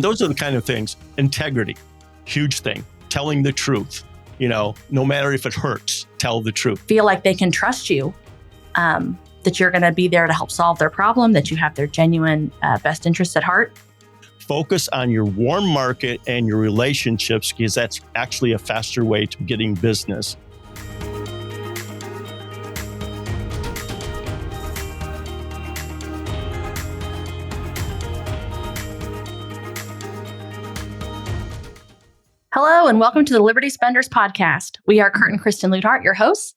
Those are the kind of things. Integrity, huge thing. Telling the truth, no matter if it hurts, tell the truth. Feel like they can trust you, that you're going to be there to help solve their problem, that you have their genuine best interests at heart. Focus on your warm market and your relationships, because that's actually a faster way to getting business. Hello, and welcome to the Liberty Spenders podcast. We are Kurt and Kristen Luidhardt, your hosts,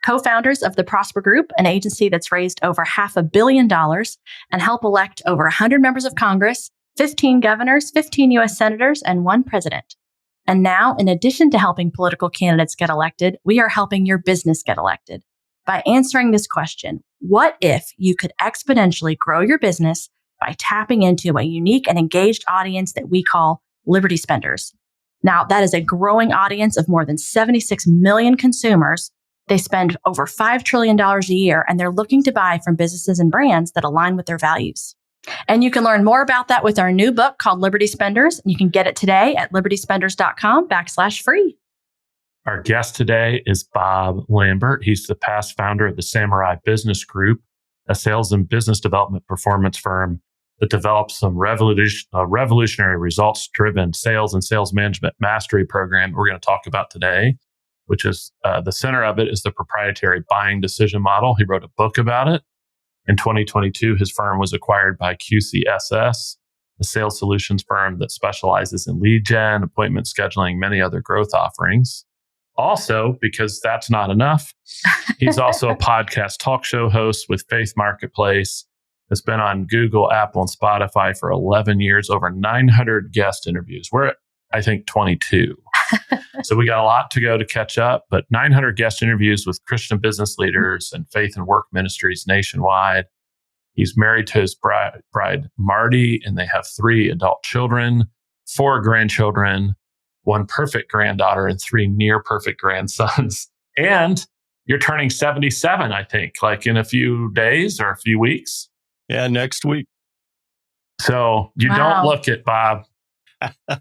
co-founders of the Prosper Group, an agency that's raised over $500 million and helped elect over 100 members of Congress, 15 governors, 15 U.S. senators, and 1 president. And now, in addition to helping political candidates get elected, we are helping your business get elected by answering this question: what if you could exponentially grow your business by tapping into a unique and engaged audience that we call Liberty Spenders? Now, that is a growing audience of more than 76 million consumers. They spend over $5 trillion a year, and they're looking to buy from businesses and brands that align with their values. And you can learn more about that with our new book called Liberty Spenders. You can get it today at libertyspenders.com/free. Our guest today is Bob Lambert. He's the past founder of the Samurai Business Group, a sales and business development performance firm that develops some revolutionary results-driven sales and sales management mastery program we're going to talk about today, which is the center of it is the proprietary buying decision model. He wrote a book about it. In 2022, his firm was acquired by QCSS, a sales solutions firm that specializes in lead gen, appointment scheduling, many other growth offerings. Also, because that's not enough, he's also a podcast talk show host with Faith Marketplace. It's been on Google, Apple, and Spotify for 11 years, over 900 guest interviews. We're at, I think, 22. So we got a lot to go to catch up, but 900 guest interviews with Christian business leaders and faith and work ministries nationwide. He's married to his bride, Marty, and they have 3 adult children, 4 grandchildren, 1 perfect granddaughter, and 3 near perfect grandsons. And you're turning 77, I think, like in a few days or a few weeks. Yeah, next week. Wow. So you don't look it, Bob. So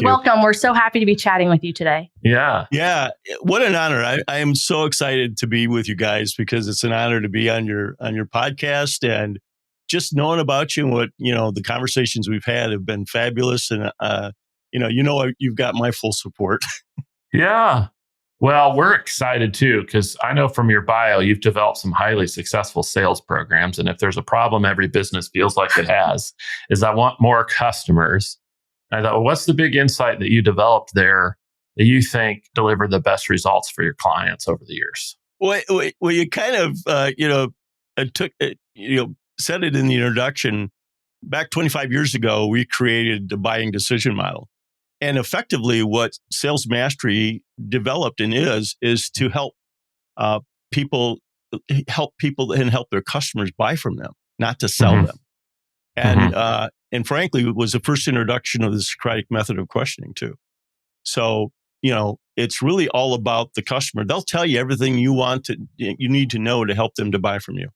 welcome. We're so happy to be chatting with you today. Yeah. Yeah. What an honor. I am so excited to be with you guys, because it's an honor to be on your podcast, and just knowing about you and what, the conversations we've had have been fabulous. And, you've got my full support. Yeah. Well, we're excited too, because I know from your bio, you've developed some highly successful sales programs. And if there's a problem every business feels like it has, is I want more customers. And I thought, well, what's the big insight that you developed there that you think delivered the best results for your clients over the years? Well, you kind of, said it in the introduction. Back 25 years ago, we created the buying decision model. And effectively, what Sales Mastery developed and is to help people and help their customers buy from them, not to sell them. And frankly, it was the first introduction of the Socratic method of questioning too. So, it's really all about the customer. They'll tell you everything you need to know to help them to buy from you.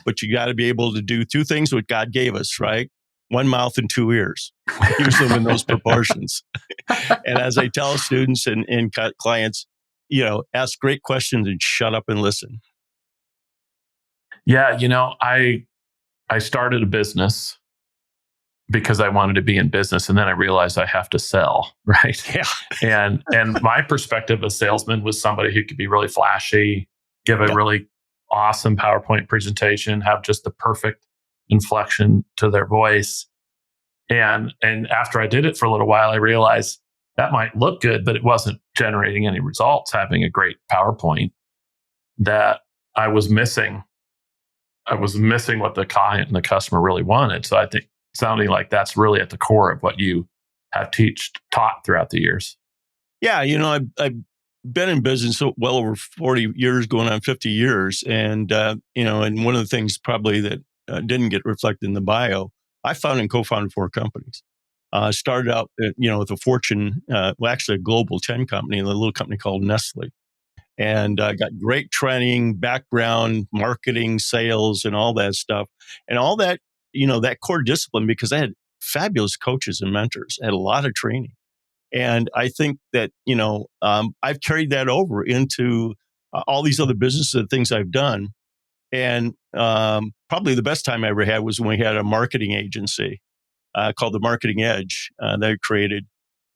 But you got to be able to do 2 things what God gave us, right? 1 mouth and 2 ears. Use them in those proportions. And as I tell students and clients, ask great questions and shut up and listen. Yeah, I started a business because I wanted to be in business, and then I realized I have to sell, right? Yeah. And my perspective as salesman was somebody who could be really flashy, give a really awesome PowerPoint presentation, have just the perfect inflection to their voice. And after I did it for a little while, I realized that might look good, but it wasn't generating any results, having a great PowerPoint, that I was missing. I was missing what the client and the customer really wanted. So I think sounding like that's really at the core of what you have taught throughout the years. Yeah. I've been in business well over 40 years, going on 50 years. And, and one of the things probably that didn't get reflected in the bio, I founded and co-founded 4 companies. Started out, with a Fortune, actually a Global 10 company, a little company called Nestle. And got great training, background, marketing, sales, and all that stuff. And all that, that core discipline, because I had fabulous coaches and mentors, had a lot of training. And I think that, I've carried that over into all these other businesses and things I've done. And probably the best time I ever had was when we had a marketing agency called the Marketing Edge that I created,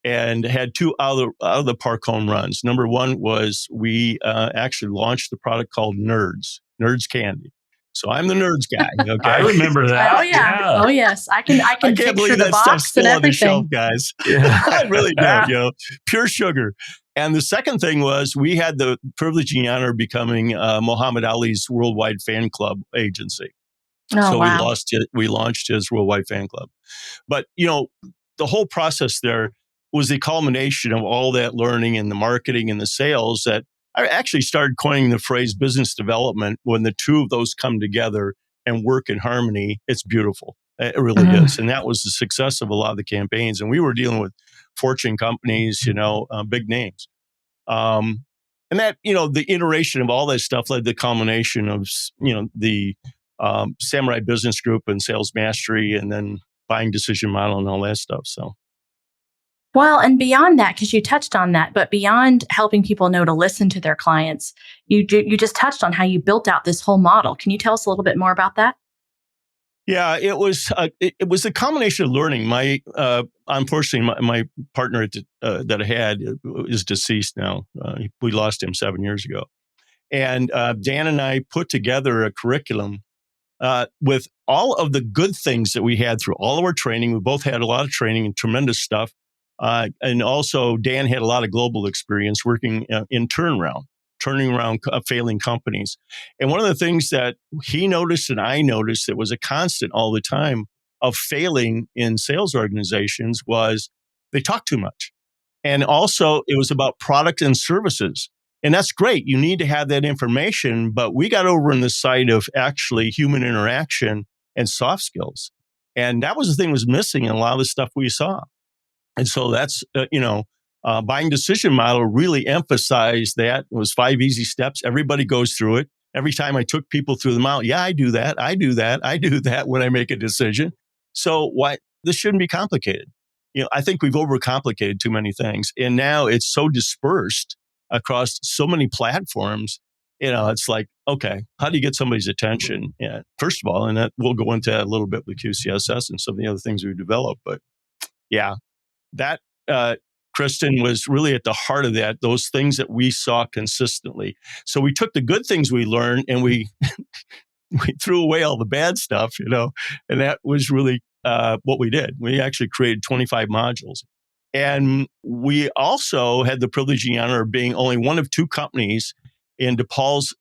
and had two out of the park home runs. Number one was we actually launched the product called Nerds Candy. So I'm the Nerds guy. Okay, I remember that. Oh yeah. Oh yes. I can I can't picture believe the that stuff's box still and on the shelf, everything. guys. Yeah. I really do. Pure sugar. And the second thing was we had the privilege and honor of becoming Muhammad Ali's worldwide fan club agency. Oh, So wow. we launched his worldwide fan club. But, the whole process there was the culmination of all that learning and the marketing and the sales that I actually started coining the phrase business development. When the two of those come together and work in harmony, it's beautiful. It really is. And that was the success of a lot of the campaigns. And we were dealing with Fortune companies, big names. And that, the iteration of all that stuff led to the culmination of, the Samurai Business Group and Sales Mastery, and then buying decision model and all that stuff. So, Well, and beyond that, because you touched on that, but beyond helping people know to listen to their clients, you just touched on how you built out this whole model. Can you tell us a little bit more about that? yeah, it was a combination of learning. Unfortunately, my partner that I had is deceased now. We lost him 7 years ago, and Dan and I put together a curriculum with all of the good things that we had through all of our training. We both had a lot of training and tremendous stuff. And also, Dan had a lot of global experience working in turning around failing companies. And one of the things that he noticed and I noticed that was a constant all the time of failing in sales organizations was they talk too much. And also, it was about product and services. And that's great. You need to have that information, but we got over in the side of actually human interaction and soft skills. And that was the thing was missing in a lot of the stuff we saw. And so that's, buying decision model really emphasized that. It was 5 easy steps. Everybody goes through it. Every time I took people through them out, yeah, I do that when I make a decision. So why this shouldn't be complicated. I think we've overcomplicated too many things. And now it's so dispersed across so many platforms. It's like, okay, how do you get somebody's attention? Yeah, first of all, and that we'll go into that a little bit with QCSS and some of the other things we've developed. But yeah, that Kristen was really at the heart of that, those things that we saw consistently. So we took the good things we learned and we threw away all the bad stuff, and that was really what we did. We actually created 25 modules. And we also had the privilege and honor of being only one of two companies in DePaul's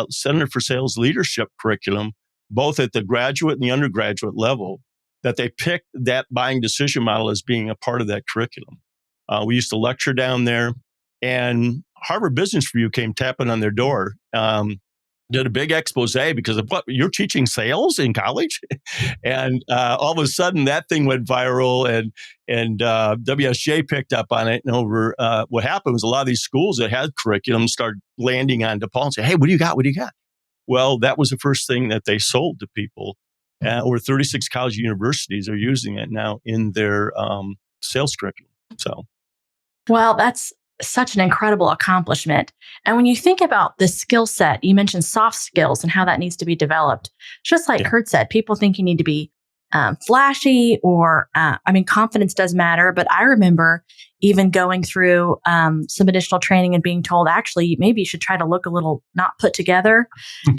Center for Sales Leadership curriculum, both at the graduate and the undergraduate level, that they picked that buying decision model as being a part of that curriculum. We used to lecture down there, and Harvard Business Review came tapping on their door, did a big expose because of what you're teaching sales in college. And all of a sudden that thing went viral, and WSJ picked up on it. And over what happened was a lot of these schools that had curriculum started landing on DePaul and say, hey, what do you got? What do you got? Well, that was the first thing that they sold to people. Over 36 college universities are using it now in their sales curriculum. So, Well, that's such an incredible accomplishment. And when you think about the skill set, you mentioned soft skills and how that needs to be developed. Just like Kurt said, people think you need to be flashy or, confidence does matter. But I remember even going through some additional training and being told, actually, maybe you should try to look a little not put together.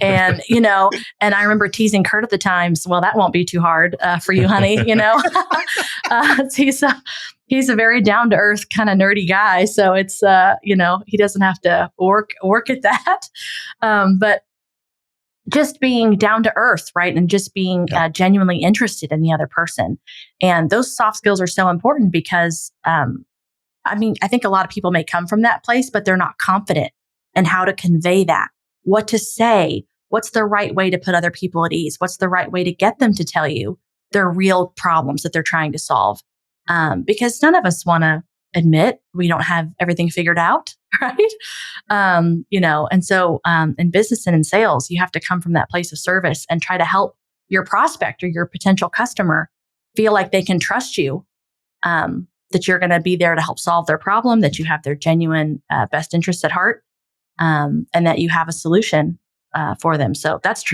And, and I remember teasing Kurt at the times, well, that won't be too hard for you, honey, He's a very down to earth kind of nerdy guy. So it's, he doesn't have to work at that. But just being down to earth, right? And just being genuinely interested in the other person. And those soft skills are so important because, I think a lot of people may come from that place, but they're not confident in how to convey that, what to say, what's the right way to put other people at ease, what's the right way to get them to tell you their real problems that they're trying to solve. Because none of us want to admit we don't have everything figured out, right? And so in business and in sales, you have to come from that place of service and try to help your prospect or your potential customer feel like they can trust you, that you're going to be there to help solve their problem, that you have their genuine best interests at heart, and that you have a solution for them. So that's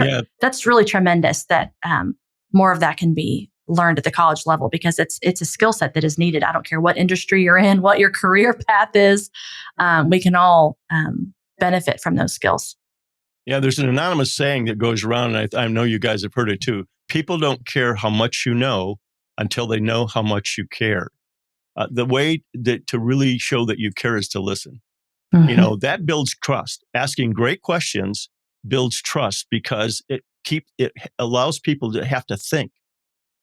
really tremendous that more of that can be learned at the college level, because it's a skill set that is needed. I don't care what industry you're in, what your career path is. We can all benefit from those skills. Yeah, there's an anonymous saying that goes around, and I know you guys have heard it too. People don't care how much you know until they know how much you care. The way to really show that you care is to listen. Mm-hmm. That builds trust. Asking great questions builds trust because it allows people to have to think.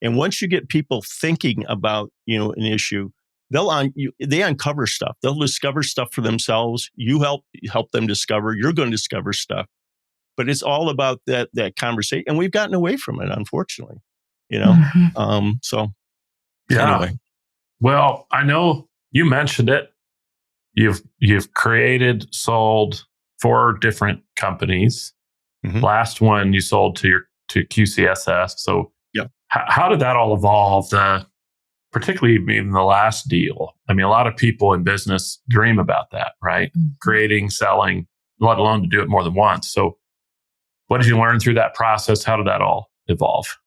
And once you get people thinking about, an issue, they uncover stuff. They'll discover stuff for themselves. You help them discover. You're going to discover stuff. But it's all about that conversation. And we've gotten away from it, unfortunately. Mm-hmm. Anyway. Well, I know you mentioned it. You've sold 4 different companies. Mm-hmm. Last one you sold to QCSS. So how did that all evolve? Particularly in the last deal. I mean, a lot of people in business dream about that, right? Mm-hmm. Creating, selling, let alone to do it more than once. So what did you learn through that process? How did that all evolve?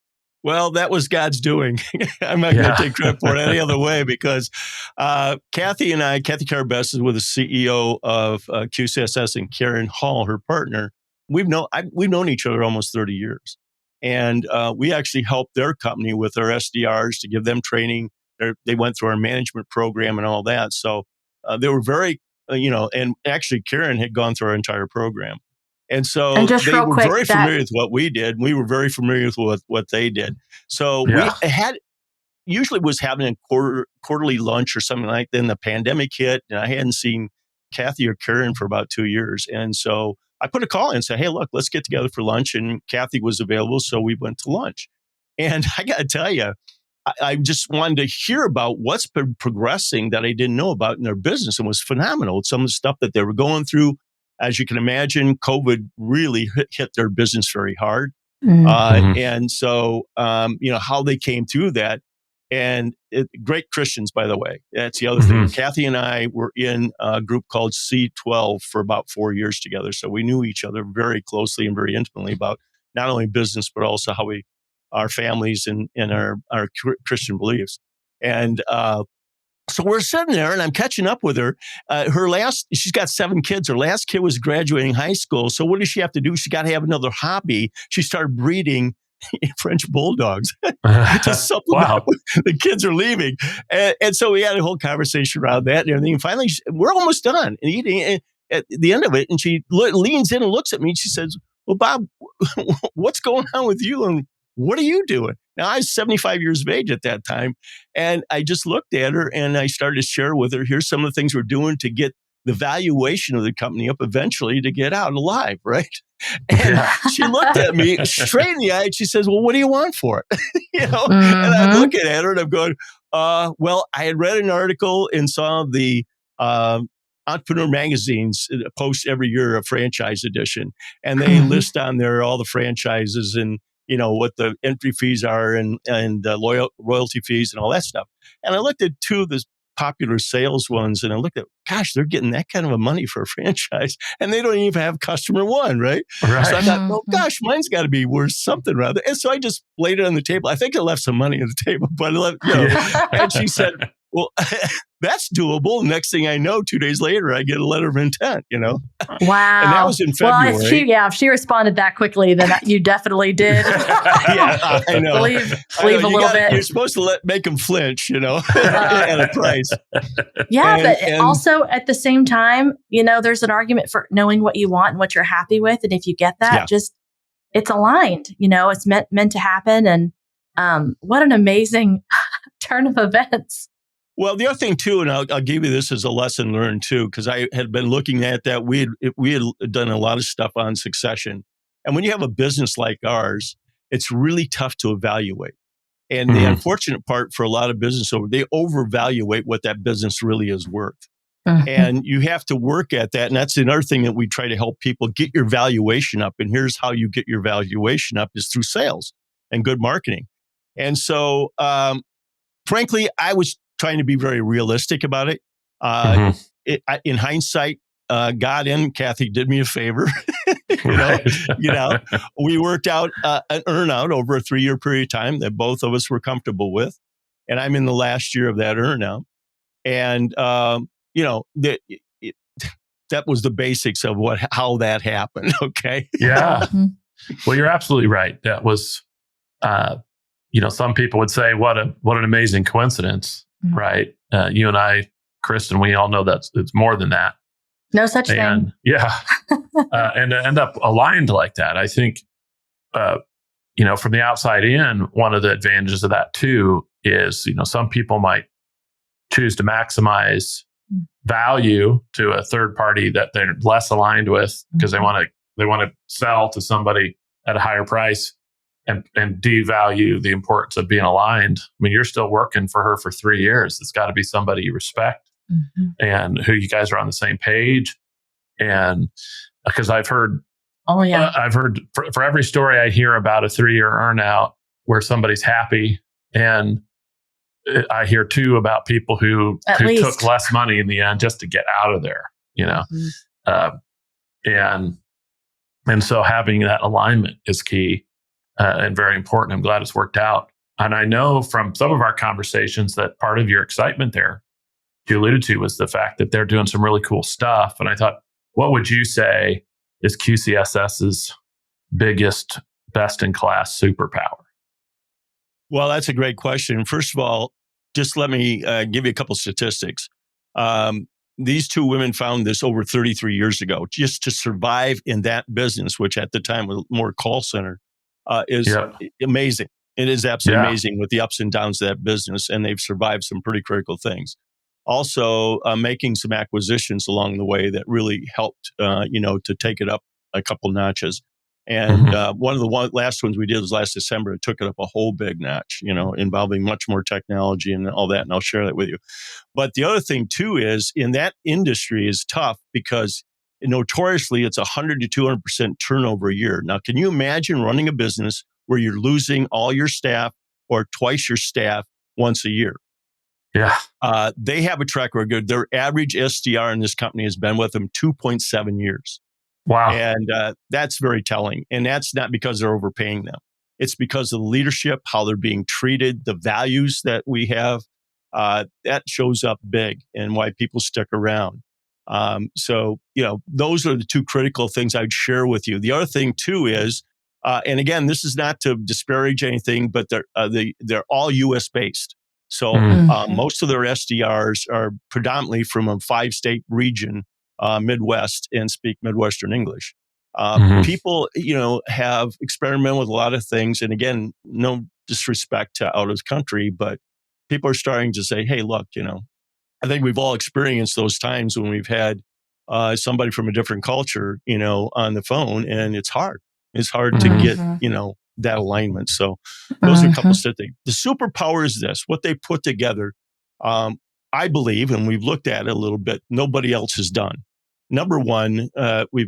Well, that was God's doing. I'm not going to take credit for it any other way, because Kathy Carbess is with the CEO of QCSS, and Karen Hall, her partner. We've known each other almost 30 years. And we actually helped their company with their SDRs to give them training. They went through our management program and all that. So they were very, and actually Karen had gone through our entire program. And so they were very familiar with what we did. We were very familiar with what they did. So we usually was having a quarterly lunch or something like that. Then the pandemic hit, and I hadn't seen Kathy or Karen for about 2 years. And so I put a call in and said, hey, look, let's get together for lunch. And Kathy was available, so we went to lunch. And I got to tell you, I just wanted to hear about what's been progressing that I didn't know about in their business, and was phenomenal. Some of the stuff that they were going through. As you can imagine, COVID really hit their business very hard. Mm-hmm. And so, how they came through that. And great Christians, by the way. That's the other thing. Kathy and I were in a group called C12 for about 4 years together. So we knew each other very closely and very intimately about not only business, but also how our families and our Christian beliefs. And so we're sitting there, and I'm catching up with her. She's got 7 kids. Her last kid was graduating high school. So what does she have to do? She got to have another hobby. She started breeding French bulldogs to supplement. Wow. The kids are leaving. And so we had a whole conversation around that and everything. And finally, we're almost done and eating. And at the end of it, and she leans in and looks at me, and she says, well, Bob, what's going on with you? And what are you doing? Now, I was 75 years of age at that time. And I just looked at her, and I started to share with her, here's some of the things we're doing to get the valuation of the company up eventually to get out alive, right? And she looked at me straight in the eye, and she says, well, what do you want for it? Mm-hmm. And I'm looking at her, and I'm going, well, I had read an article and saw the Entrepreneur Magazine's post every year a franchise edition. And they list on there all the franchises and what the entry fees are and royalty fees and all that stuff. And I looked at 2 of the popular sales ones, and I looked at, gosh, they're getting that kind of a money for a franchise, and they don't even have customer 1, right? So I thought, well, gosh, mine's got to be worth something rather. And so I just laid it on the table. I think I left some money on the table, but and she said, well, that's doable. Next thing I know, 2 days later, I get a letter of intent, Wow. And that was in February. Well, if she responded that quickly, then you definitely did. Yeah, I know. Believe a little bit. You're supposed to make them flinch, at a price. Yeah, but also at the same time, there's an argument for knowing what you want and what you're happy with. And if you get that, it's aligned, it's meant to happen. And what an amazing turn of events. Well, the other thing too, and I'll give you this as a lesson learned too, because I had been looking at that. We had done a lot of stuff on succession. And when you have a business like ours, it's really tough to evaluate. And the unfortunate part for a lot of business owners, they overvaluate what that business really is worth. And you have to work at that. And that's another thing that we try to help people get your valuation up. And here's how you get your valuation up is through sales and good marketing. And so, frankly, I was trying to be very realistic about it. In hindsight, God and Kathy did me a favor. We worked out an earnout over a 3-year period of time that both of us were comfortable with. And I'm in the last year of that earnout. And, that was the basics of how that happened. Okay. Yeah. Well, you're absolutely right. That was, some people would say, what an amazing coincidence, right? You and I, Kristen, we all know that it's more than that. No such thing. Yeah. And to end up aligned like that, I think, from the outside in, one of the advantages of that too is, some people might choose to maximize value to a third party that they're less aligned with because they want to sell to somebody at a higher price and devalue the importance of being aligned. I mean, you're still working for her for 3 years. It's got to be somebody you respect and who you guys are on the same page. And because I've heard, for every story I hear about a 3-year earnout where somebody's happy, and I hear too about people who took less money in the end just to get out of there, and so having that alignment is key and very important. I'm glad it's worked out. And I know from some of our conversations that part of your excitement there, you alluded to, was the fact that they're doing some really cool stuff. And I thought, what would you say is QCSS's biggest, best-in-class superpower? Well, that's a great question. First of all, just let me give you a couple statistics. These two women found this over 33 years ago. Just to survive in that business, which at the time was more call center, is amazing. It is absolutely amazing with the ups and downs of that business, and they've survived some pretty critical things. Also, making some acquisitions along the way that really helped, to take it up a couple notches. And one of the last ones we did was last December. It took it up a whole big notch, involving much more technology and all that. And I'll share that with you. But the other thing too is in that industry is tough because notoriously it's 100 to 200% turnover a year. Now, can you imagine running a business where you're losing all your staff or twice your staff once a year? Yeah. They have a track record. Their average SDR in this company has been with them 2.7 years. Wow. And that's very telling. And that's not because they're overpaying them. It's because of the leadership, how they're being treated, the values that we have. That shows up big and why people stick around. So, those are the two critical things I'd share with you. The other thing too is, and again, this is not to disparage anything, but they're all U.S. based. So most of their SDRs are predominantly from a 5-state region, Midwest, and speak Midwestern English. People, have experimented with a lot of things. And again, no disrespect to out of country, but people are starting to say, hey, look, I think we've all experienced those times when we've had somebody from a different culture, on the phone, and it's hard. It's hard to get, that alignment. So those are a couple of things. The superpower is this, what they put together. I believe, and we've looked at it a little bit, nobody else has done. Number one, when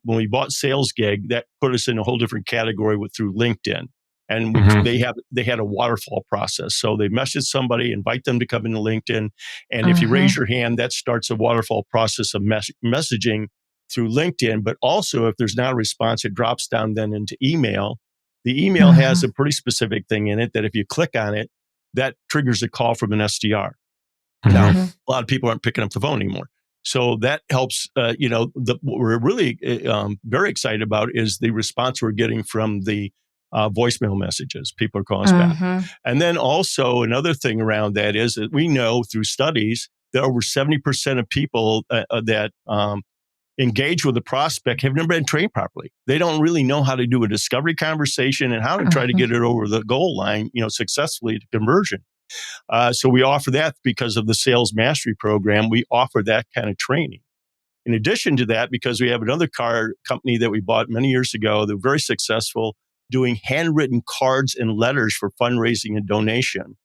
we bought Sales Gig, that put us in a whole different category through LinkedIn. And they had a waterfall process. So they message somebody, invite them to come into LinkedIn. And if you raise your hand, that starts a waterfall process of messaging through LinkedIn. But also, if there's not a response, it drops down then into email. The email has a pretty specific thing in it that if you click on it, that triggers a call from an SDR. Now, a lot of people aren't picking up the phone anymore. So that helps, what we're really very excited about is the response we're getting from the voicemail messages. People are calling us back. And then also another thing around that is that we know through studies that over 70% of people that engage with a prospect have never been trained properly. They don't really know how to do a discovery conversation and how to try to get it over the goal line, successfully to conversion. So we offer that because of the Sales Mastery Program. We offer that kind of training. In addition to that, because we have another car company that we bought many years ago, they're very successful doing handwritten cards and letters for fundraising and donation.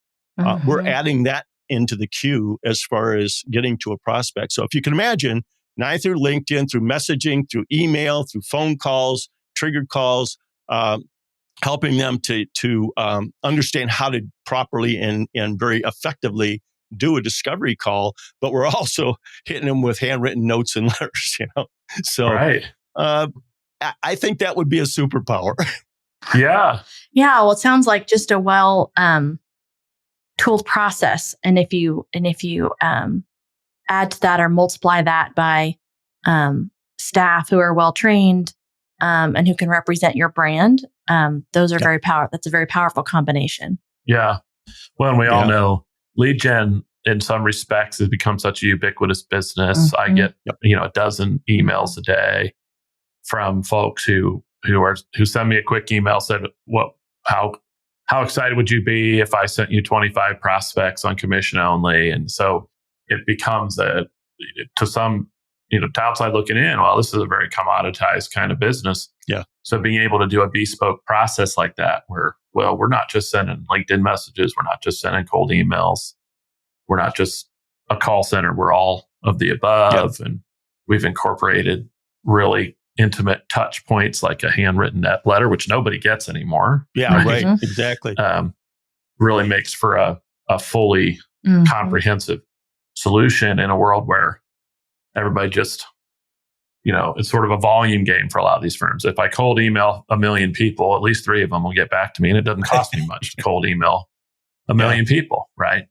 We're adding that into the queue as far as getting to a prospect. So if you can imagine, now through LinkedIn, through messaging, through email, through phone calls, triggered calls, helping them to understand how to properly and very effectively do a discovery call, but we're also hitting them with handwritten notes and letters, So Right. I think that would be a superpower. Yeah. Yeah. Well, it sounds like just a well tooled process. And if you add to that or multiply that by staff who are well trained and who can represent your brand, those are that's a very powerful combination. Yeah. Well, and we all know lead gen in some respects has become such a ubiquitous business. I get, a dozen emails a day from folks who send me a quick email, said, how excited would you be if I sent you 25 prospects on commission only? And so it becomes to outside looking in, well, this is a very commoditized kind of business. Yeah. So being able to do a bespoke process like that, where, well, we're not just sending LinkedIn messages, we're not just sending cold emails, we're not just a call center, we're all of the above. Yeah. And we've incorporated really intimate touch points like a handwritten letter, which nobody gets anymore. Yeah, right. Exactly. Really makes for a fully comprehensive solution in a world where everybody just, it's sort of a volume game for a lot of these firms. If I cold email 1 million people, at least 3 of them will get back to me, and it doesn't cost me much to cold email 1 million people, right?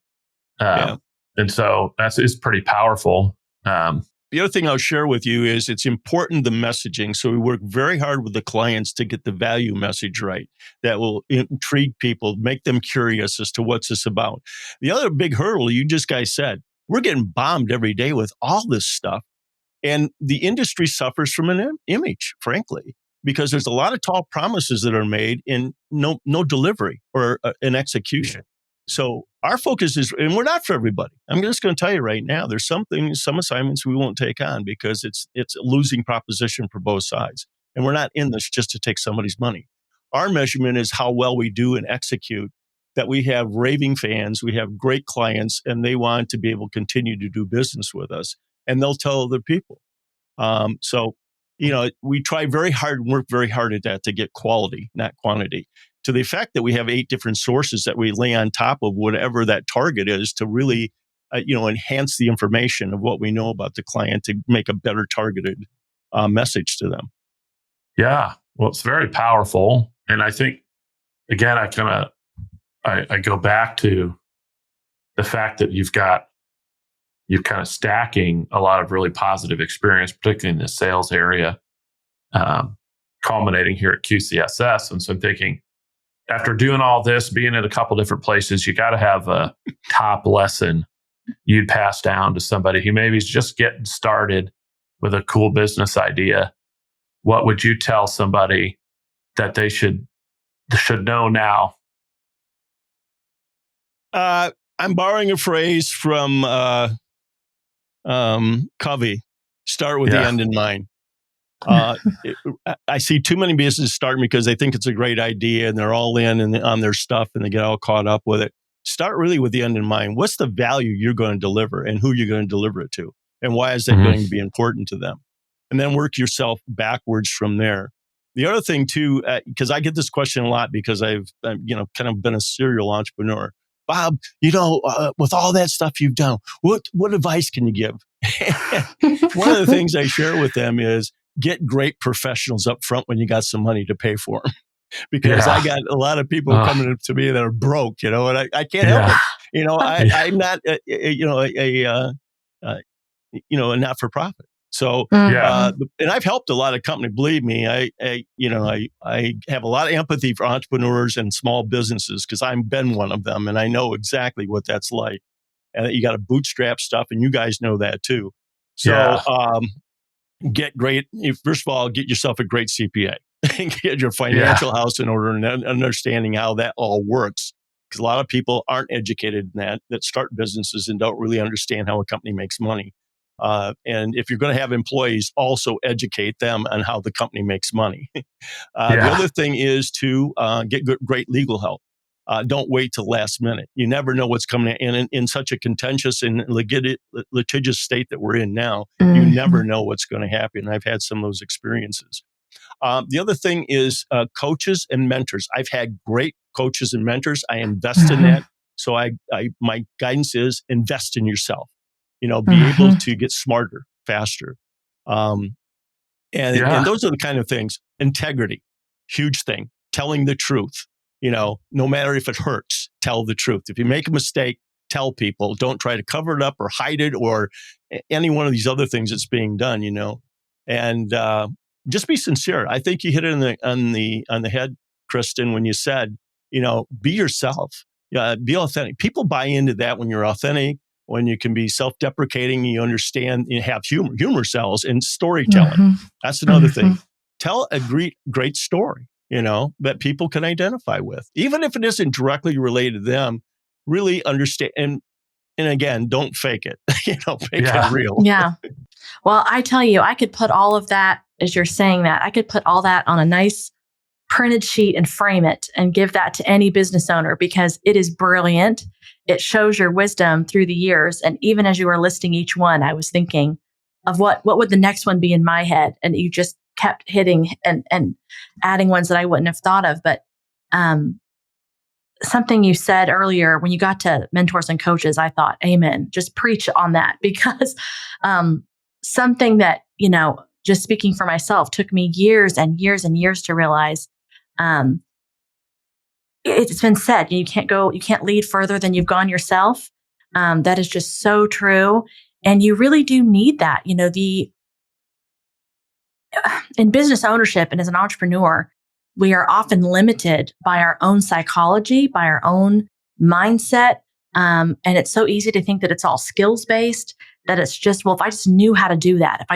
And so it's pretty powerful. The other thing I'll share with you is it's important, the messaging. So we work very hard with the clients to get the value message right that will intrigue people, make them curious as to what's this about. The other big hurdle, you just guys said, we're getting bombed every day with all this stuff. And the industry suffers from an image, frankly, because there's a lot of tall promises that are made and no delivery or an execution. So our focus is, and we're not for everybody. I'm just going to tell you right now, there's some assignments we won't take on because it's a losing proposition for both sides. And we're not in this just to take somebody's money. Our measurement is how well we do and execute, that we have raving fans, we have great clients, and they want to be able to continue to do business with us. And they'll tell other people. We try very hard and work very hard at that to get quality, not quantity. To the effect that we have 8 different sources that we lay on top of whatever that target is to really, enhance the information of what we know about the client to make a better targeted message to them. Yeah. Well, it's very powerful. And I think, again, I go back to the fact that you're kind of stacking a lot of really positive experience, particularly in the sales area, culminating here at QCSS. And so I'm thinking, after doing all this, being at a couple different places, you got to have a top lesson you'd pass down to somebody who maybe is just getting started with a cool business idea. What would you tell somebody that they should know now? I'm borrowing a phrase from Covey. Start with the end in mind. I see too many businesses starting because they think it's a great idea and they're all in and on their stuff and they get all caught up with it. Start really with the end in mind. What's the value you're going to deliver and who you're going to deliver it to? And why is that going to be important to them? And then work yourself backwards from there. The other thing too, because I get this question a lot because I've kind of been a serial entrepreneur. Bob, with all that stuff you've done, what advice can you give? One of the things I share with them is get great professionals up front when you got some money to pay for them. Because I got a lot of people coming up to me that are broke, and I can't help it. I'm not, a not-for-profit. So, and I've helped a lot of companies. Believe me, I have a lot of empathy for entrepreneurs and small businesses because I've been one of them, and I know exactly what that's like. And you got to bootstrap stuff, and you guys know that too. So, get great. First of all, get yourself a great CPA. Get your financial house in order and understanding how that all works. Because a lot of people aren't educated in that start businesses and don't really understand how a company makes money. And if you're going to have employees, also educate them on how the company makes money. The other thing is to get great legal help. Don't wait till last minute. You never know what's coming in such a contentious and litigious state that we're in now. You never know what's going to happen. I've had some of those experiences. The other thing is coaches and mentors. I've had great coaches and mentors. I invest in that. So my guidance is invest in yourself. Be able to get smarter, faster. And those are the kind of things. Integrity, huge thing. Telling the truth. No matter if it hurts, tell the truth. If you make a mistake, tell people. Don't try to cover it up or hide it or any one of these other things that's being done. And just be sincere. I think you hit it on the head, Kristen, when you said, be yourself. Be authentic. People buy into that when you're authentic, when you can be self-deprecating, you understand, you have humor sells, and storytelling. That's another thing. Tell a great story, that people can identify with, even if it isn't directly related to them. Really understand, and again, don't fake it. Make it real. Yeah. Well, I tell you, I could put all of that, as you're saying that, I could put all that on a nice printed sheet and frame it and give that to any business owner because it is brilliant. It shows your wisdom through the years. And even as you were listing each one, I was thinking of what would the next one be in my head? And you just kept hitting and adding ones that I wouldn't have thought of. But something you said earlier when you got to mentors and coaches, I thought, amen, just preach on that because something that, just speaking for myself, took me years and years and years to realize. It's been said, you can't lead further than you've gone yourself. That is just so true. And you really do need that. In business ownership and as an entrepreneur, we are often limited by our own psychology, by our own mindset. And it's so easy to think that it's all skills based, that it's just, well, if I just knew how to do that,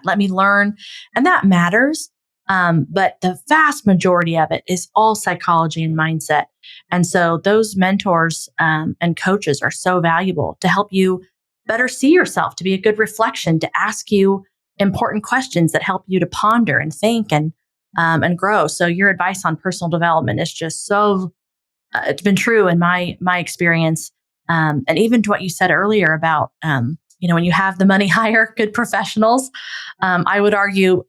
let me learn. And that matters. But the vast majority of it is all psychology and mindset. And so those mentors and coaches are so valuable to help you better see yourself, to be a good reflection, to ask you important questions that help you to ponder and think and grow. So your advice on personal development is just so, it's been true in my experience. And even to what you said earlier about, when you have the money, hire good professionals. I would argue,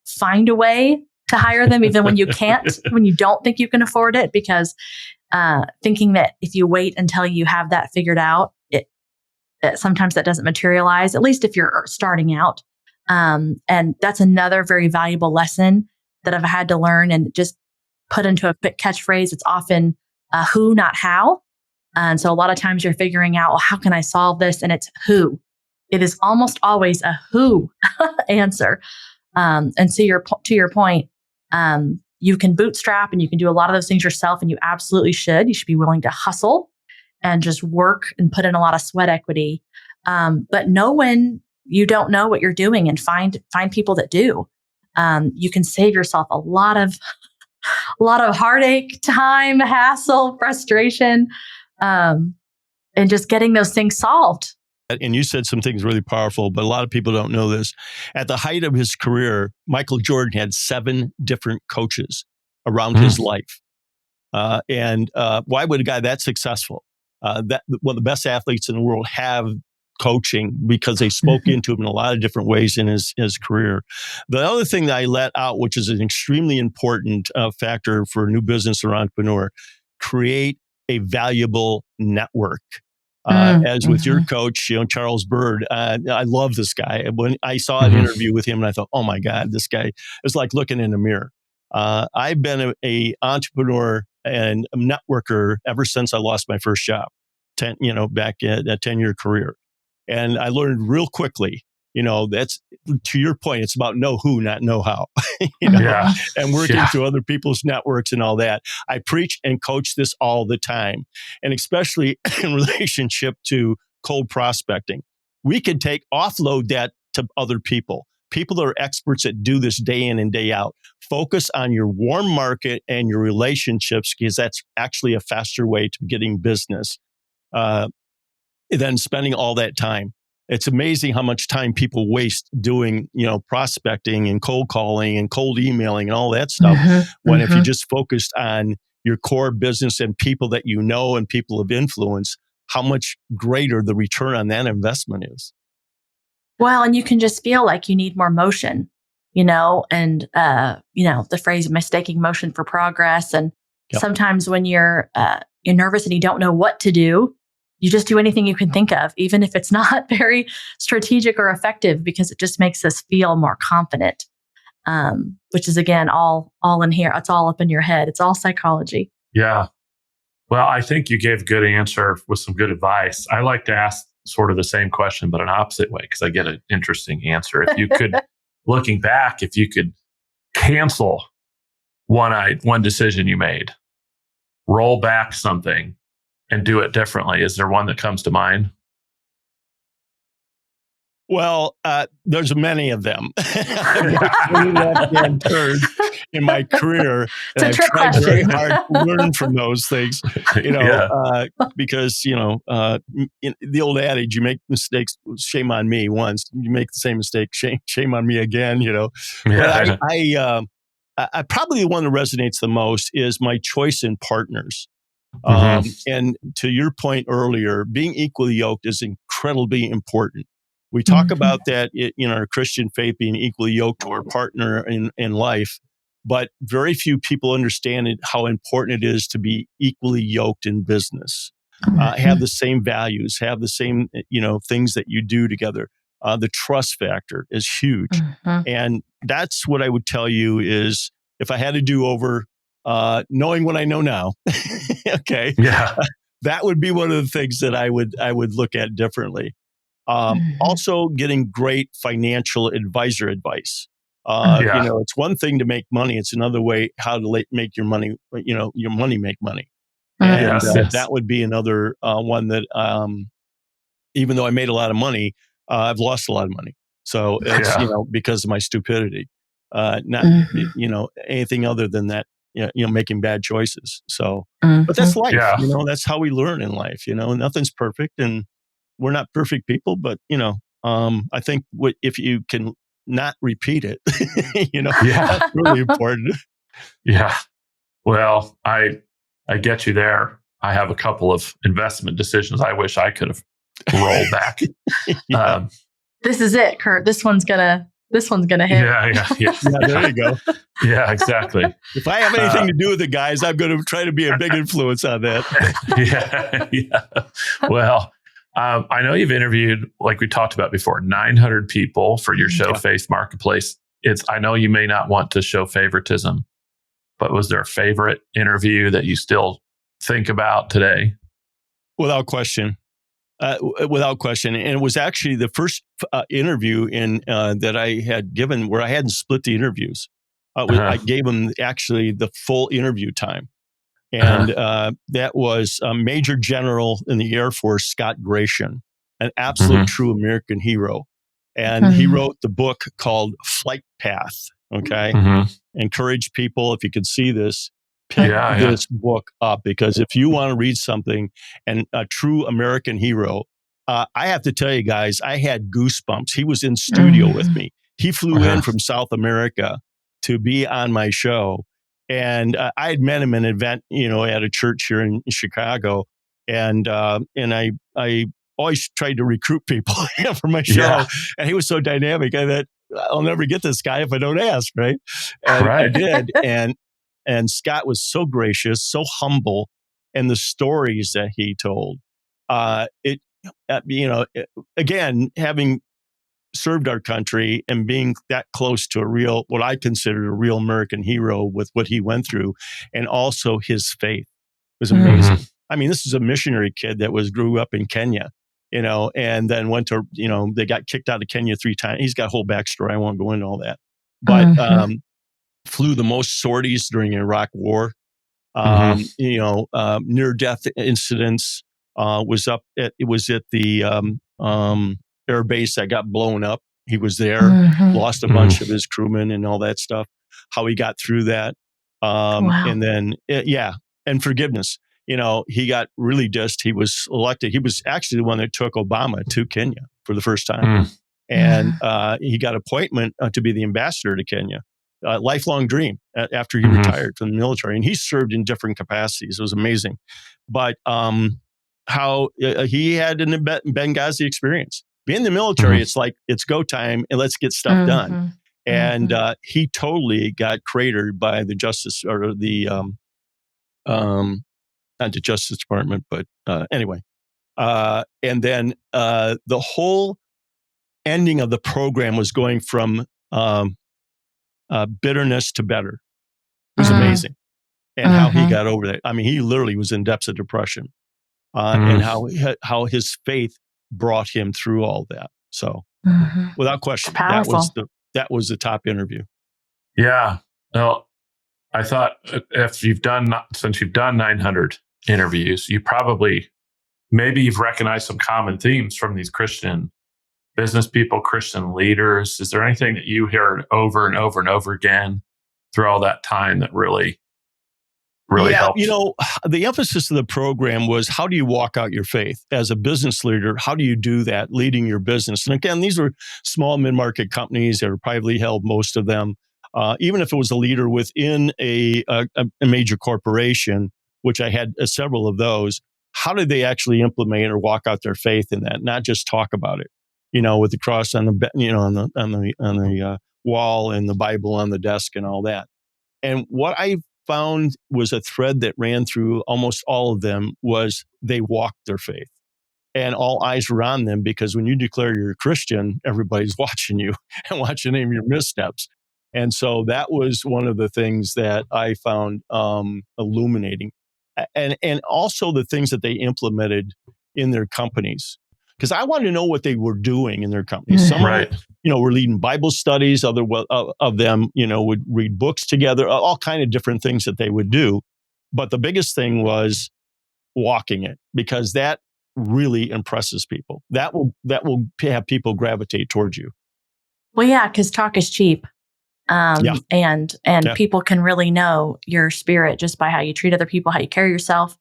find a way to hire them, even when you can't, when you don't think you can afford it, because thinking that if you wait until you have that figured out, sometimes that doesn't materialize, at least if you're starting out. And that's another very valuable lesson that I've had to learn and just put into a quick catchphrase. It's often who, not how. And so a lot of times you're figuring out, well, how can I solve this? And it's who. It is almost always a who answer. And so to your point, you can bootstrap and you can do a lot of those things yourself, and you absolutely should. You should be willing to hustle and just work and put in a lot of sweat equity. But know when you don't know what you're doing and find people that do. You can save yourself a lot of heartache, time, hassle, frustration, and just getting those things solved. And you said some things really powerful, but a lot of people don't know this. At the height of his career, Michael Jordan had 7 different coaches around his life. And why would a guy that successful, the best athletes in the world have coaching, because they spoke into him in a lot of different ways in his career. The other thing that I let out, which is an extremely important factor for a new business or entrepreneur, create a valuable network. As with your coach, Charles Bird, I love this guy. When I saw an interview with him, and I thought, oh my God, this guy is like looking in a mirror. I've been a entrepreneur and a networker ever since I lost my first job, back in a 10-year career. And I learned real quickly, that's, to your point, it's about know who, not know how, and working through other people's networks and all that. I preach and coach this all the time, and especially in relationship to cold prospecting. We can offload that to other people. People that are experts that do this day in and day out. Focus on your warm market and your relationships, because that's actually a faster way to getting business than spending all that time. It's amazing how much time people waste doing, prospecting and cold calling and cold emailing and all that stuff. When if you just focused on your core business and people that you know and people of influence, how much greater the return on that investment is. Well, and you can just feel like you need more motion. and, the phrase mistaking motion for progress. And Yep. sometimes when you're nervous and you don't know what to do, you just do anything you can think of, even if it's not very strategic or effective, because it just makes us feel more confident, which is, again, all in here. It's all up in your head. It's all psychology. Yeah. Well, I think you gave a good answer with some good advice. I like to ask sort of the same question, but an opposite way, because I get an interesting answer. If you could, looking back, if you could cancel one decision you made, roll back something and do it differently, is there one that comes to mind? Well, there's many of them. In my career, It's a trick question. Very hard to learn from those things, because the old adage, you make mistakes, shame on me once. You make the same mistake, shame on me again. But I probably the one that resonates the most is my choice in partners. And to your point earlier, being equally yoked is incredibly important. We talk about that in our Christian faith, being equally yoked to our partner in life, but very few people understand how important it is to be equally yoked in business, have the same values, have the same things that you do together. The trust factor is huge, and that's what I would tell you is if I had to do over, knowing what I know now, okay, that would be one of the things that I would look at differently. Also getting great financial advisor advice. It's one thing to make money. It's another way how to make your money, your money make money. And that would be another one that, even though I made a lot of money, I've lost a lot of money. So it's, because of my stupidity, not, anything other than that, making bad choices. So, but that's life, that's how we learn in life, nothing's perfect and we're not perfect people, but, I think if you can not repeat it, that's really important. Yeah. Well, I get you there. I have a couple of investment decisions I wish I could have rolled back. This is it, Kurt. This one's gonna hit. Yeah, there you go. Yeah, exactly. If I have anything to do with it, guys, I'm going to try to be a big influence on that. Yeah. Well, I know you've interviewed, like we talked about before, 900 people for your show, Faith Marketplace. I know you may not want to show favoritism, but was there a favorite interview that you still think about today? Without question. And it was actually the first interview that I had given where I hadn't split the interviews. I gave them actually the full interview time. And that was Major General in the Air Force, Scott Gratian, an absolute true American hero. And he wrote the book called Flight Path. Okay. Encourage people, if you could see this, pick this book up, because if you want to read something and a true American hero, I have to tell you guys, I had goosebumps. He was in studio with me. He flew in from South America to be on my show. And I had met him at an event, at a church here in Chicago. And I always tried to recruit people for my show. Yeah. And he was so dynamic. I thought, I'll never get this guy if I don't ask, right? And I did. And Scott was so gracious, so humble. And the stories that he told, again, having served our country and being that close to what I considered a real American hero with what he went through, and also his faith was amazing. I mean, this is a missionary kid that grew up in Kenya, and then went to, they got kicked out of Kenya 3 times. He's got a whole backstory. I won't go into all that, but flew the most sorties during the Iraq War. Near death incidents. Was at the air base that got blown up. He was there, lost a bunch of his crewmen and all that stuff. How he got through that, and then and forgiveness. He got really he was elected. He was actually the one that took Obama to Kenya for the first time, and he got appointment to be the ambassador to Kenya. Lifelong dream after he retired from the military, and he served in different capacities. It was amazing, but how he had an Benghazi experience. Being in the military, it's like, it's go time and let's get stuff done. And he totally got cratered by the justice or the, not the Justice Department, but anyway. And then the whole ending of the program was going from bitterness to better. It was amazing. And how he got over that. I mean, he literally was in depths of depression, and how his faith brought him through all that. So, without question, that was the top interview. Yeah. Well, I thought since you've done 900 interviews, maybe you've recognized some common themes from these Christian business people, Christian leaders. Is there anything that you heard over and over and over again through all that time that really helped? The emphasis of the program was, how do you walk out your faith as a business leader? How do you do that leading your business? And again, these were small mid-market companies that are privately held, most of them. Even if it was a leader within a major corporation, which I had several of those, how did they actually implement or walk out their faith in that? Not just talk about it, with the cross on the wall and the Bible on the desk and all that. And what I found was a thread that ran through almost all of them was they walked their faith, and all eyes were on them, because when you declare you're a Christian, everybody's watching you and watching any of your missteps. And so that was one of the things that I found illuminating, and also the things that they implemented in their companies, because I wanted to know what they were doing in their companies. Some of them, were leading Bible studies. Other of them, would read books together. All kind of different things that they would do. But the biggest thing was walking it, because that really impresses people. That will have people gravitate towards you. Well, yeah, because talk is cheap. And people can really know your spirit just by how you treat other people, how you carry yourself,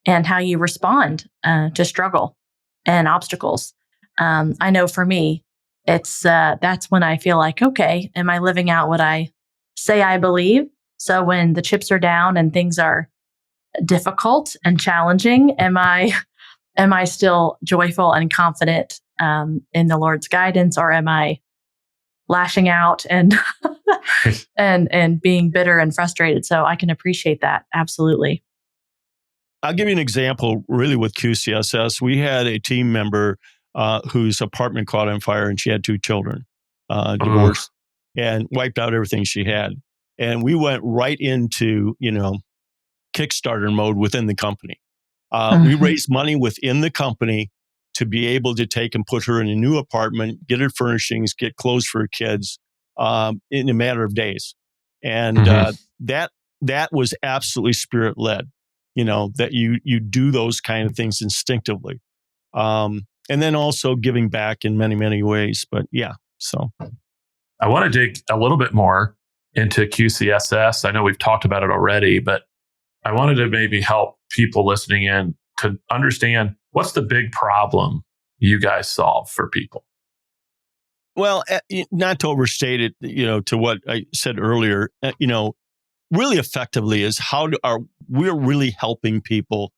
and how you respond to struggle and obstacles. I know for me, it's that's when I feel like, okay, am I living out what I say I believe? So when the chips are down and things are difficult and challenging, am I still joyful and confident in the Lord's guidance, or am I lashing out and and being bitter and frustrated? So I can appreciate that. Absolutely. I'll give you an example really with QCSS. We had a team member whose apartment caught on fire, and she had 2 children, divorced, and wiped out everything she had. And we went right into, Kickstarter mode within the company. We raised money within the company to be able to take and put her in a new apartment, get her furnishings, get clothes for her kids in a matter of days. And that was absolutely spirit-led, that you do those kind of things instinctively. And then also giving back in many, many ways. But yeah, so. I want to dig a little bit more into QCSS. I know we've talked about it already, but I wanted to maybe help people listening in to understand, what's the big problem you guys solve for people? Well, not to overstate it, to what I said earlier, really effectively is we're really helping people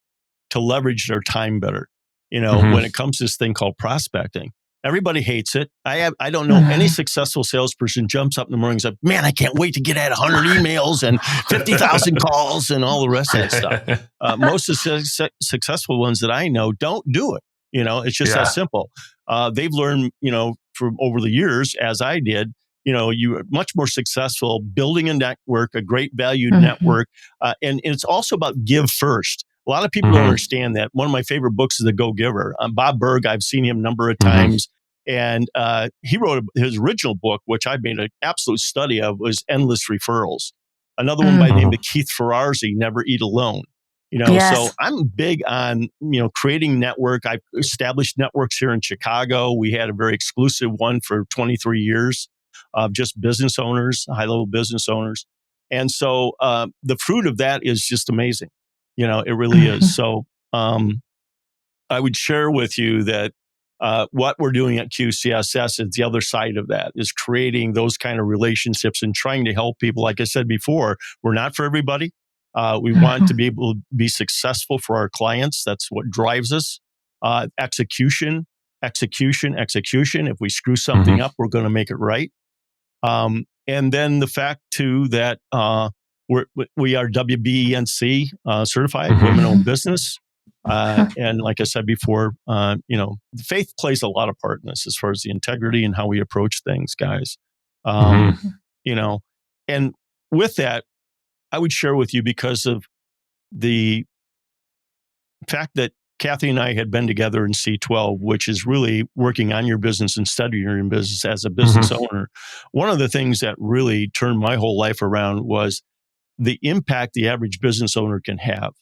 to leverage their time better. When it comes to this thing called prospecting, everybody hates it. I don't know any successful salesperson jumps up in the morning and says, "Man, I can't wait to get at 100 emails and 50,000 calls and all the rest of that stuff." Most of the successful ones that I know don't do it. It's just that simple. They've learned, from over the years, as I did, you are much more successful building a network, a great valued network. And it's also about give first. A lot of people don't understand that. One of my favorite books is The Go-Giver. Bob Berg, I've seen him a number of times. And he wrote his original book, which I made an absolute study of, was Endless Referrals. Another one by the name of Keith Ferrazzi, Never Eat Alone. So I'm big on, creating network. I've established networks here in Chicago. We had a very exclusive one for 23 years of just business owners, high-level business owners. And so the fruit of that is just amazing. It really is. So I would share with you that what we're doing at QCSS is the other side of that, is creating those kind of relationships and trying to help people. Like I said before, we're not for everybody. We want to be able to be successful for our clients. That's what drives us. Execution. If we screw something up, we're going to make it right. And then the fact too that we are WBENC certified, women-owned business. And like I said before, faith plays a lot of part in this as far as the integrity and how we approach things, guys. And with that, I would share with you because of the fact that Kathy and I had been together in C12, which is really working on your business and studying your business as a business owner. One of the things that really turned my whole life around was the impact the average business owner can have.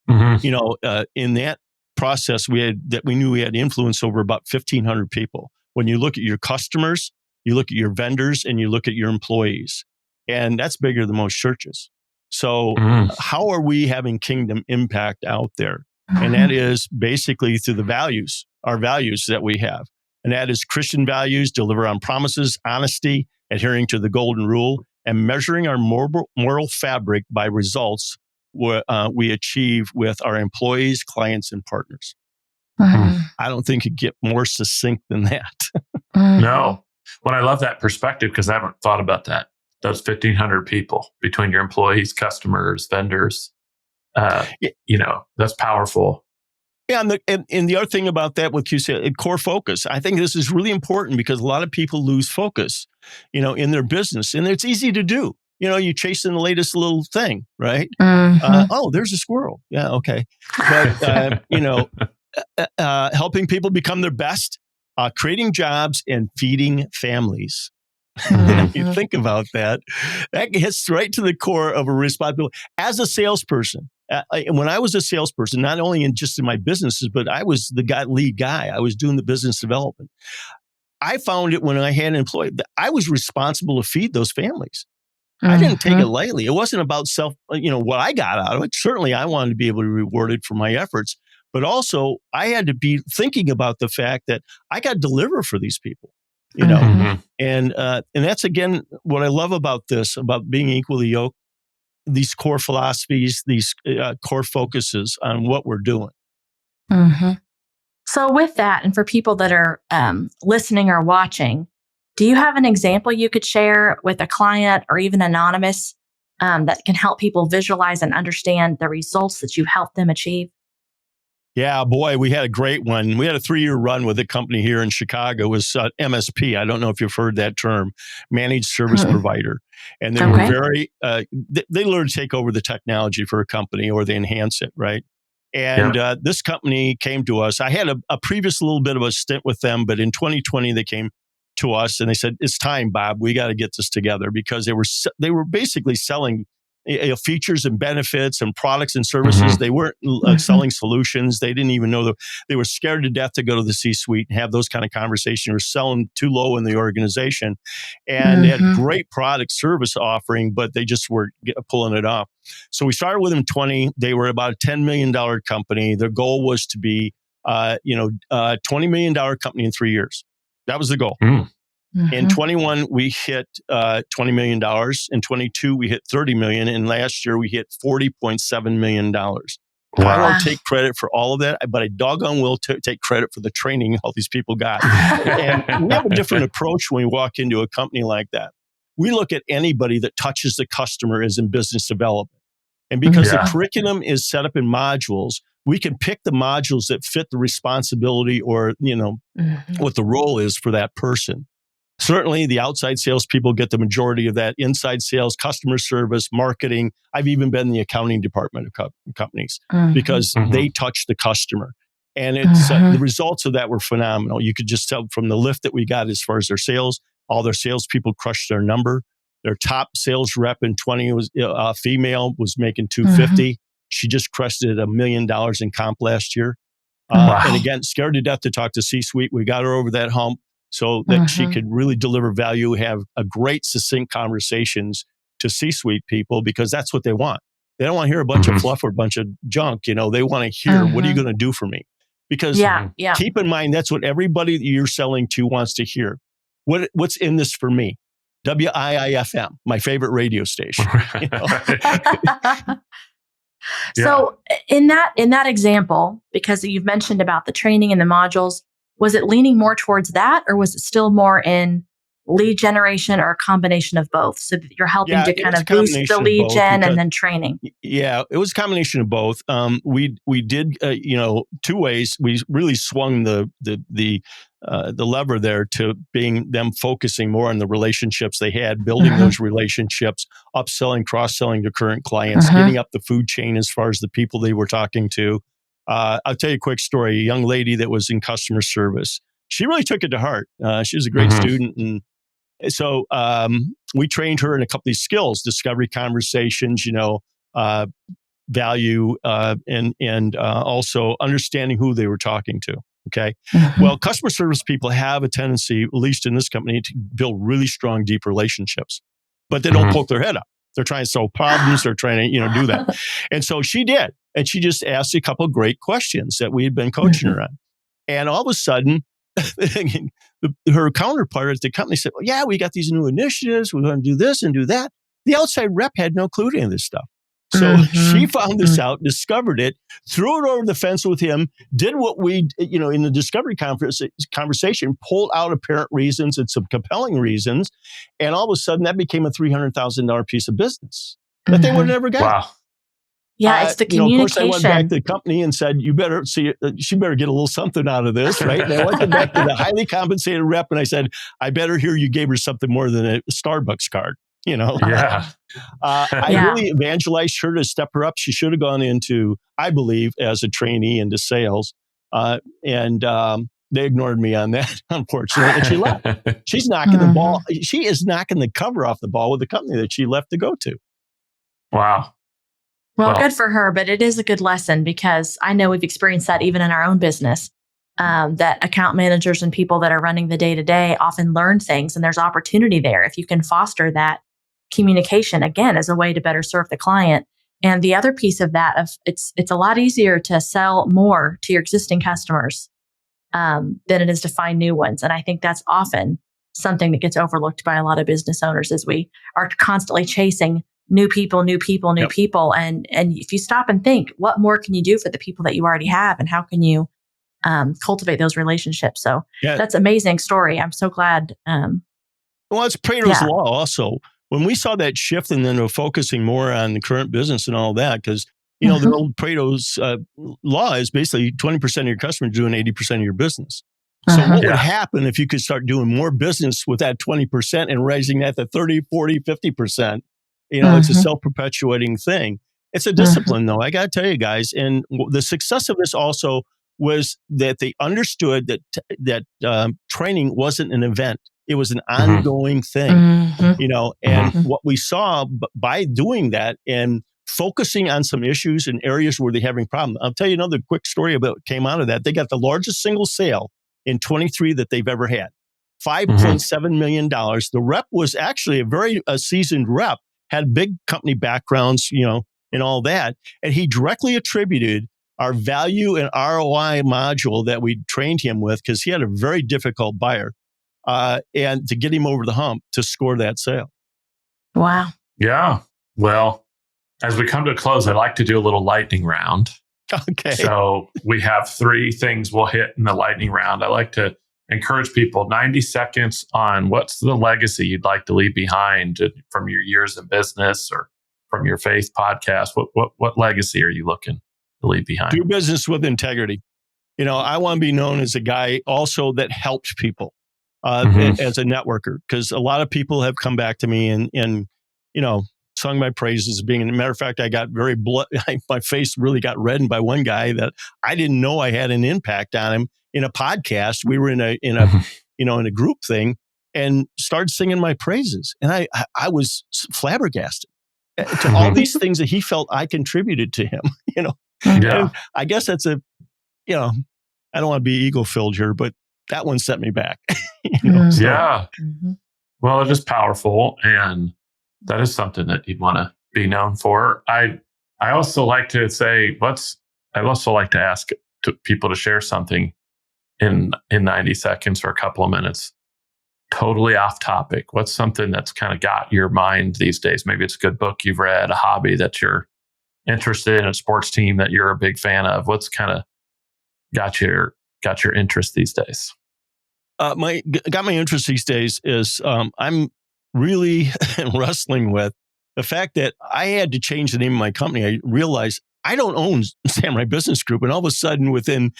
In that process, we knew we had influence over about 1,500 people. When you look at your customers, you look at your vendors, and you look at your employees, and that's bigger than most churches. So how are we having kingdom impact out there? And that is basically through the values, our values that we have. And that is Christian values, deliver on promises, honesty, adhering to the golden rule, and measuring our moral fabric by results we achieve with our employees, clients, and partners. I don't think it get more succinct than that. No. Well, I love that perspective because I haven't thought about that. Those 1,500 people between your employees, customers, vendors. That's powerful. Yeah, and the other thing about that with QCSS, core focus. I think this is really important because a lot of people lose focus, in their business, and it's easy to do. You're chasing the latest little thing, right? There's a squirrel. Yeah, okay. But helping people become their best, creating jobs, and feeding families. You think about that hits right to the core of a responsibility as a salesperson. When I was a salesperson, not only in my businesses, but I was the lead guy. I was doing the business development. I found it when I had an employee that I was responsible to feed those families. I didn't take it lightly. It wasn't about what I got out of it. Certainly, I wanted to be able to be rewarded for my efforts, but also I had to be thinking about the fact that I got to deliver for these people. And that's again what I love about this, about being equally yoked. These core philosophies, these core focuses on what we're doing. So with that, and for people that are listening or watching, do you have an example you could share with a client or even anonymous that can help people visualize and understand the results that you helped them achieve? Yeah, boy, we had a great one. We had a 3-year run with a company here in Chicago. It was MSP. I don't know if you've heard that term, managed service provider. And they were very, they learned to take over the technology for a company or they enhance it, right? And this company came to us. I had a previous little bit of a stint with them, but in 2020, they came to us and they said, "It's time, Bob. We got to get this together," because they were basically selling features and benefits and products and services. They weren't selling solutions. They didn't even know they were scared to death to go to the C-suite and have those kind of conversations. They were selling too low in the organization and they had great product service offering, but they just were pulling it off. So we started with them in 20. They were about a $10 million company. Their goal was to be, a $20 million company in 3 years. That was the goal. In 21, we hit $20 million. In 22, we hit $30 million. And last year, we hit $40.7 million. Wow. I won't take credit for all of that, but I doggone will take credit for the training all these people got. And we have a different approach when we walk into a company like that. We look at anybody that touches the customer as in business development. And because the curriculum is set up in modules, we can pick the modules that fit the responsibility or, what the role is for that person. Certainly, the outside salespeople get the majority of that. Inside sales, customer service, marketing. I've even been in the accounting department of companies because they touch the customer. And it's the results of that were phenomenal. You could just tell from the lift that we got as far as their sales. All their salespeople crushed their number. Their top sales rep in 20 was female, was making $250. She just crushed it at $1 million in comp last year. And again, scared to death to talk to C-suite. We got her over that hump so that she could really deliver value, have a great succinct conversations to C-suite people because that's what they want. They don't want to hear a bunch of fluff or a bunch of junk. They want to hear, what are you going to do for me? Because keep in mind, that's what everybody that you're selling to wants to hear. What's in this for me? WIIFM, my favorite radio station. So in that example, because you've mentioned about the training and the modules, was it leaning more towards that or was it still more in lead generation or a combination of both? So that you're helping to kind of boost the lead gen and then training. Yeah, it was a combination of both. We did, two ways. We really swung the lever there to being them focusing more on the relationships they had, building those relationships, upselling, cross-selling to current clients, getting up the food chain as far as the people they were talking to. I'll tell you a quick story. A young lady that was in customer service, she really took it to heart. She was a great student. And so we trained her in a couple of these skills, discovery conversations, value, and also understanding who they were talking to. Okay. Well, customer service people have a tendency, at least in this company, to build really strong, deep relationships, but they don't poke their head up. They're trying to solve problems. They're trying to, do that. And so she did. And she just asked a couple of great questions that we had been coaching her on. And all of a sudden, her counterpart at the company said, well, yeah, we got these new initiatives. We're going to do this and do that. The outside rep had no clue to any of this stuff. So she found this out, discovered it, threw it over the fence with him, did what we, in the discovery conversation, pulled out apparent reasons and some compelling reasons. And all of a sudden that became a $300,000 piece of business that they would have never gotten. Wow. Yeah, it's the communication. Of course, I went back to the company and said, "You better see. She better get a little something out of this, right?" And I went back to the highly compensated rep, and I said, "I better hear you gave her something more than a Starbucks card." Yeah. I really evangelized her to step her up. She should have gone into, I believe, as a trainee into sales, and they ignored me on that, unfortunately, and she left. She's knocking the ball. She is knocking the cover off the ball with the company that she left to go to. Wow. Well, good for her, but it is a good lesson because I know we've experienced that even in our own business, that account managers and people that are running the day-to-day often learn things, and there's opportunity there if you can foster that communication, again, as a way to better serve the client. And the other piece of that, it's a lot easier to sell more to your existing customers than it is to find new ones. And I think that's often something that gets overlooked by a lot of business owners as we are constantly chasing new people. And if you stop and think, what more can you do for the people that you already have? And how can you cultivate those relationships? So that's an amazing story. I'm so glad. Well, it's Pareto's law also. When we saw that shift and then we're focusing more on the current business and all that, because, the old Pareto's law is basically 20% of your customers doing 80% of your business. So what would happen if you could start doing more business with that 20% and raising that to 30, 40, 50%? It's a self-perpetuating thing. It's a discipline, though. I got to tell you guys. And the success of this also was that they understood that training wasn't an event. It was an ongoing thing, and what we saw by doing that and focusing on some issues and areas where they're having problems. I'll tell you another quick story about what came out of that. They got the largest single sale in 23 that they've ever had, $5.7 million. The rep was actually a very seasoned rep, had big company backgrounds, and all that. And he directly attributed our value and ROI module that we trained him with, because he had a very difficult buyer, and to get him over the hump to score that sale. Wow. Yeah. Well, as we come to a close, I'd like to do a little lightning round. Okay. So we have 3 things we'll hit in the lightning round. I like to encourage people 90 seconds on what's the legacy you'd like to leave behind from your years in business or from your faith podcast. What legacy are you looking to leave behind? Do business with integrity. I want to be known as a guy also that helps people as a networker, because a lot of people have come back to me and sung my praises. As a matter of fact, I got very my face really got reddened by one guy that I didn't know I had an impact on him in a podcast. We were in a group thing and started singing my praises, and I was flabbergasted to all these things that he felt I contributed to him. And I guess that's I don't want to be ego-filled here, but that one set me back. Well, it is powerful, and that is something that you'd want to be known for. I also like to say, I also like to ask people to share something in 90 seconds or a couple of minutes, totally off topic. What's something that's kind of got your mind these days? Maybe it's a good book you've read, a hobby that you're interested in, a sports team that you're a big fan of. What's kind of got your interest these days? Got my interest these days is I'm really wrestling with the fact that I had to change the name of my company. I realized I don't own Samurai Business Group, and all of a sudden, within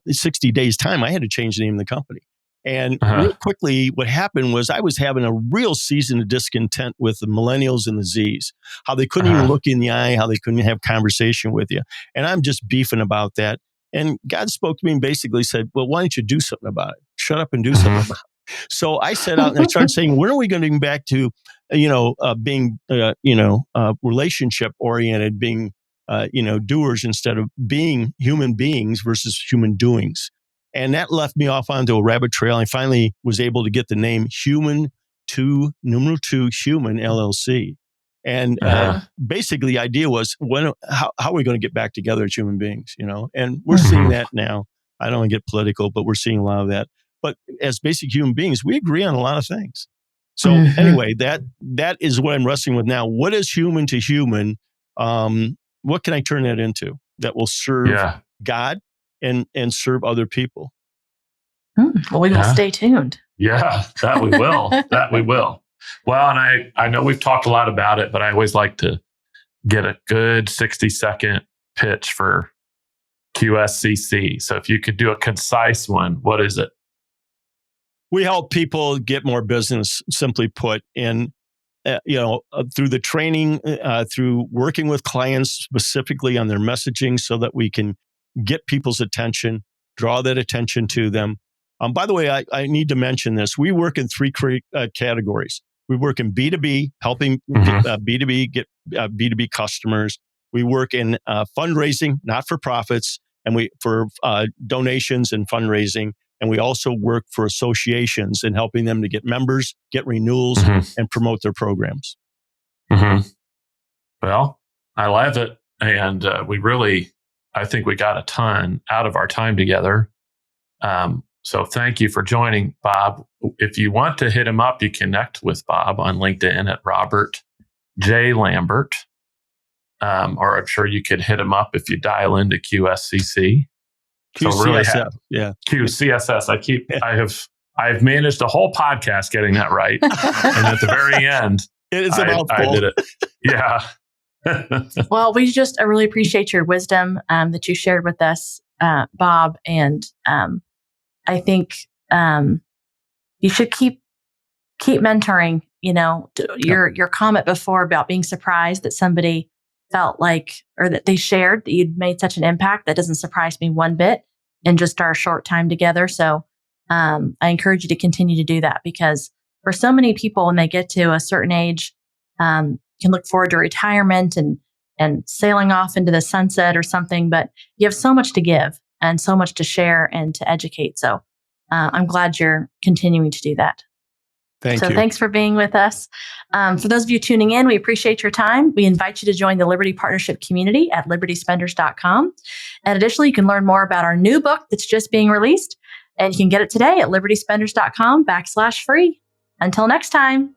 60 days time, I had to change the name of the company. And real quickly, what happened was I was having a real season of discontent with the millennials and the Zs, how they couldn't even look you in the eye, how they couldn't have conversation with you. And I'm just beefing about that. And God spoke to me and basically said, well, why don't you do something about it? Shut up and do something about it. So I set out and I started saying, when are we going to get back to, being, relationship oriented, being, doers instead of being human beings versus human doings. And that left me off onto a rabbit trail. I finally was able to get the name Human 2, numeral 2, Human LLC. And basically the idea was, how are we going to get back together as human beings, And we're seeing that now. I don't want to get political, but we're seeing a lot of that. But as basic human beings, we agree on a lot of things. So anyway, that is what I'm wrestling with now. What is human to human? What can I turn that into that will serve God and serve other people? Well, we will stay tuned. Yeah, that we will. That we will. Well, and I know we've talked a lot about it, but I always like to get a good 60-second pitch for QSCC. So if you could do a concise one, what is it? We help people get more business, simply put, and through the training, through working with clients specifically on their messaging so that we can get people's attention, draw that attention to them. By the way, I need to mention this. We work in three categories. We work in B2B, helping B2B get B2B customers. We work in fundraising, not-for-profits, and for donations and fundraising. And we also work for associations and helping them to get members, get renewals, and promote their programs. Well, I love it. And I think we got a ton out of our time together. So thank you for joining, Bob. If you want to hit him up, you connect with Bob on LinkedIn at Robert J. Lambert. Or I'm sure you could hit him up if you dial into QSCC. QCSS, QCSS. I've managed a whole podcast getting that right, and at the very end, I did it. Yeah. Well, we just really appreciate your wisdom that you shared with us, Bob, and I think you should keep mentoring. Your comment before about being surprised that somebody felt like, or that they shared that you'd made such an impact, that doesn't surprise me one bit in just our short time together. So I encourage you to continue to do that, because for so many people, when they get to a certain age, can look forward to retirement and sailing off into the sunset or something, but you have so much to give and so much to share and to educate. So I'm glad you're continuing to do that. Thank you. Thanks for being with us. For those of you tuning in, we appreciate your time. We invite you to join the Liberty Partnership community at libertyspenders.com. And additionally, you can learn more about our new book that's just being released, and you can get it today at libertyspenders.com/free. Until next time.